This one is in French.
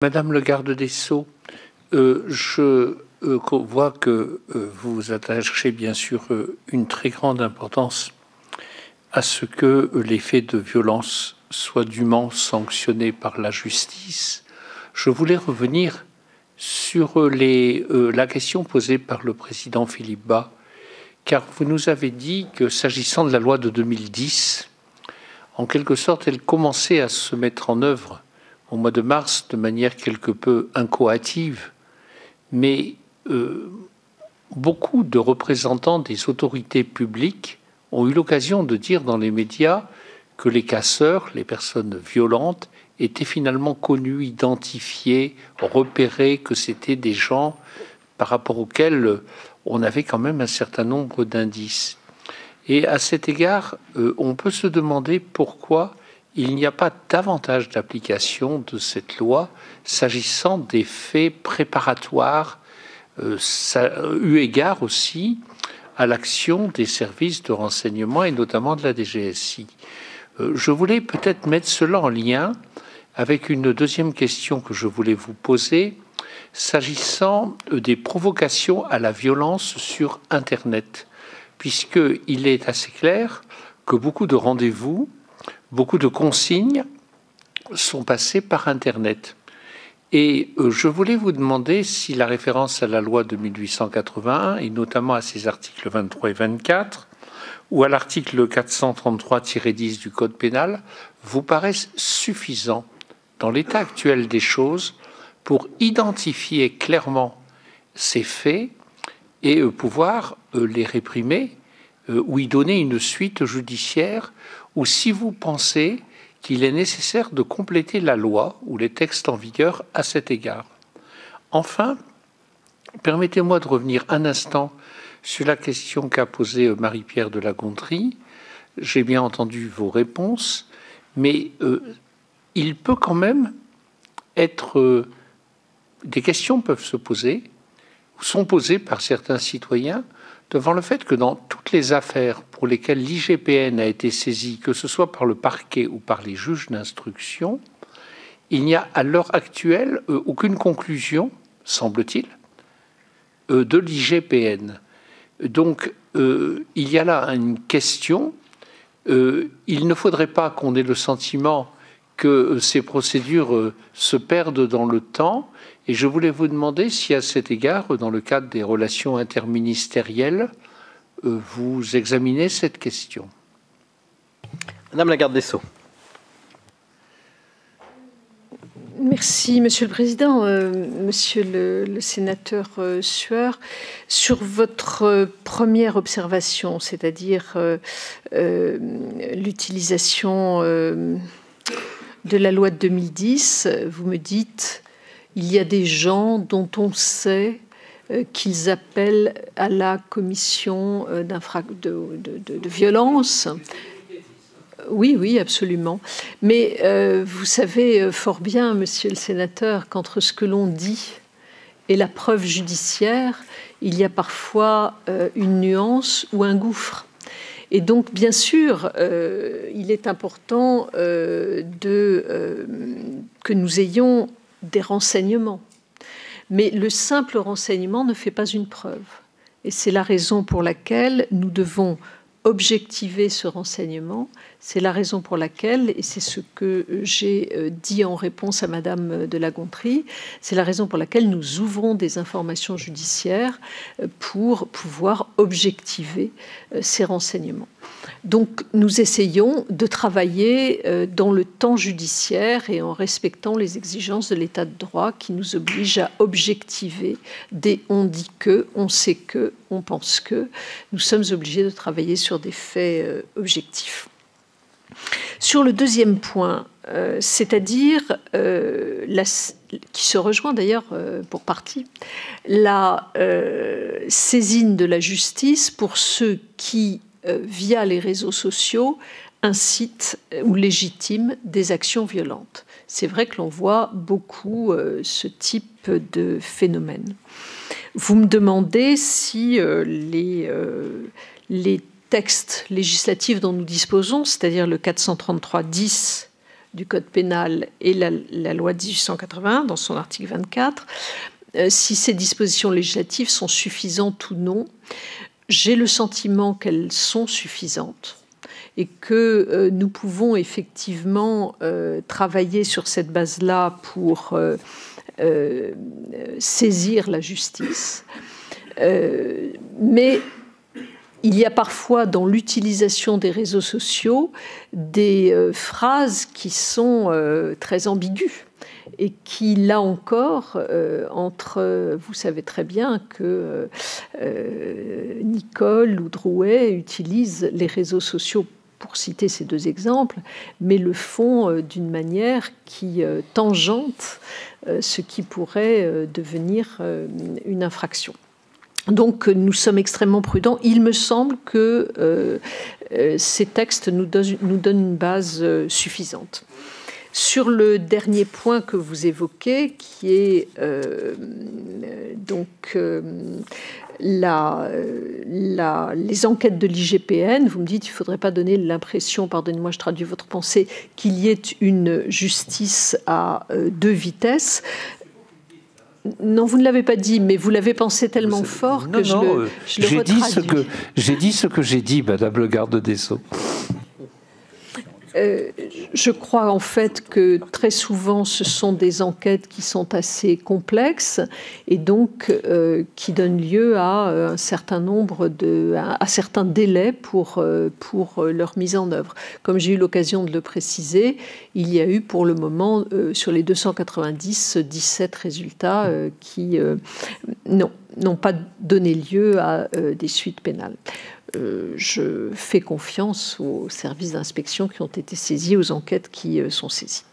Madame le garde des Sceaux, je vois que vous attachez bien sûr une très grande importance à ce que les faits de violence soient dûment sanctionnés par la justice. Je voulais revenir sur la question posée par le président Philippe Bas, car vous nous avez dit que s'agissant de la loi de 2010, en quelque sorte, elle commençait à se mettre en œuvre au mois de mars de manière quelque peu incoative, mais beaucoup de représentants des autorités publiques ont eu l'occasion de dire dans les médias que les casseurs, les personnes violentes, étaient finalement connus, identifiés, repérés, que c'était des gens par rapport auxquels on avait quand même un certain nombre d'indices. Et à cet égard, on peut se demander pourquoi il n'y a pas davantage d'application de cette loi s'agissant des faits préparatoires, eu égard aussi à l'action des services de renseignement et notamment de la DGSI. Je voulais peut-être mettre cela en lien avec une deuxième question que je voulais vous poser, s'agissant des provocations à la violence sur Internet, puisqu'il est assez clair que beaucoup de rendez-vous, beaucoup de consignes sont passées par Internet. Et je voulais vous demander si la référence à la loi de 1881, et notamment à ses articles 23 et 24, ou à l'article 433-10 du Code pénal, vous paraissent suffisants dans l'état actuel des choses pour identifier clairement ces faits et pouvoir les réprimer ou y donner une suite judiciaire, ou si vous pensez qu'il est nécessaire de compléter la loi ou les textes en vigueur à cet égard. Enfin, permettez-moi de revenir un instant sur la question qu'a posée Marie-Pierre de La Gontrie. J'ai bien entendu vos réponses, mais il peut quand même être... des questions peuvent se poser, ou sont posées par certains citoyens, devant le fait que dans toutes les affaires pour lesquelles l'IGPN a été saisie, que ce soit par le parquet ou par les juges d'instruction, il n'y a à l'heure actuelle aucune conclusion, semble-t-il, de l'IGPN. Donc, il y a là une question. Il ne faudrait pas qu'on ait le sentiment que ces procédures se perdent dans le temps. Et je voulais vous demander si, à cet égard, dans le cadre des relations interministérielles, vous examinez cette question. Madame la garde des Sceaux. Merci, Monsieur le Président. Monsieur le sénateur Sueur, sur votre première observation, c'est-à-dire l'utilisation de la loi de 2010, vous me dites il y a des gens dont on sait qu'ils appellent à la commission de violence. Oui, absolument. Mais vous savez fort bien, monsieur le sénateur, qu'entre ce que l'on dit et la preuve judiciaire, il y a parfois une nuance ou un gouffre. Et donc, bien sûr, il est important que nous ayons des renseignements. Mais le simple renseignement ne fait pas une preuve. Et c'est la raison pour laquelle nous devons objectiver ce renseignement. C'est la raison pour laquelle, et c'est ce que j'ai dit en réponse à Madame de La Gontrie, c'est la raison pour laquelle nous ouvrons des informations judiciaires pour pouvoir objectiver ces renseignements. Donc, nous essayons de travailler dans le temps judiciaire et en respectant les exigences de l'état de droit qui nous obligent à objectiver des « on dit que »,« on sait que »,« on pense que ». Nous sommes obligés de travailler sur des faits objectifs. Sur le deuxième point, c'est-à-dire, qui se rejoint d'ailleurs pour partie, la saisine de la justice pour ceux qui, via les réseaux sociaux, incitent ou légitiment des actions violentes. C'est vrai que l'on voit beaucoup ce type de phénomène. Vous me demandez si les textes législatifs dont nous disposons, c'est-à-dire le 433-10 du Code pénal et la loi de 1881, dans son article 24, si ces dispositions législatives sont suffisantes ou non. J'ai le sentiment qu'elles sont suffisantes et que nous pouvons effectivement travailler sur cette base-là pour saisir la justice. Mais il y a parfois dans l'utilisation des réseaux sociaux des phrases qui sont très ambiguës et qui, là encore, vous savez très bien que Nicole ou Drouet utilisent les réseaux sociaux pour citer ces deux exemples, mais le font d'une manière qui tangente ce qui pourrait devenir une infraction. Donc nous sommes extrêmement prudents. Il me semble que ces textes nous donnent une base suffisante. Sur le dernier point que vous évoquez, qui est les enquêtes de l'IGPN, vous me dites qu'il ne faudrait pas donner l'impression, pardonnez-moi, je traduis votre pensée, qu'il y ait une justice à deux vitesses. Non, vous ne l'avez pas dit, mais vous l'avez pensé tellement fort que je le retraduis. J'ai dit ce que j'ai dit, Madame le garde des Sceaux. Je crois en fait que très souvent ce sont des enquêtes qui sont assez complexes et donc qui donnent lieu à un certain nombre à certains délais pour leur mise en œuvre. Comme j'ai eu l'occasion de le préciser, il y a eu pour le moment sur les 290 17 résultats qui n'ont pas donné lieu à des suites pénales. Je fais confiance aux services d'inspection qui ont été saisis, aux enquêtes qui sont saisies.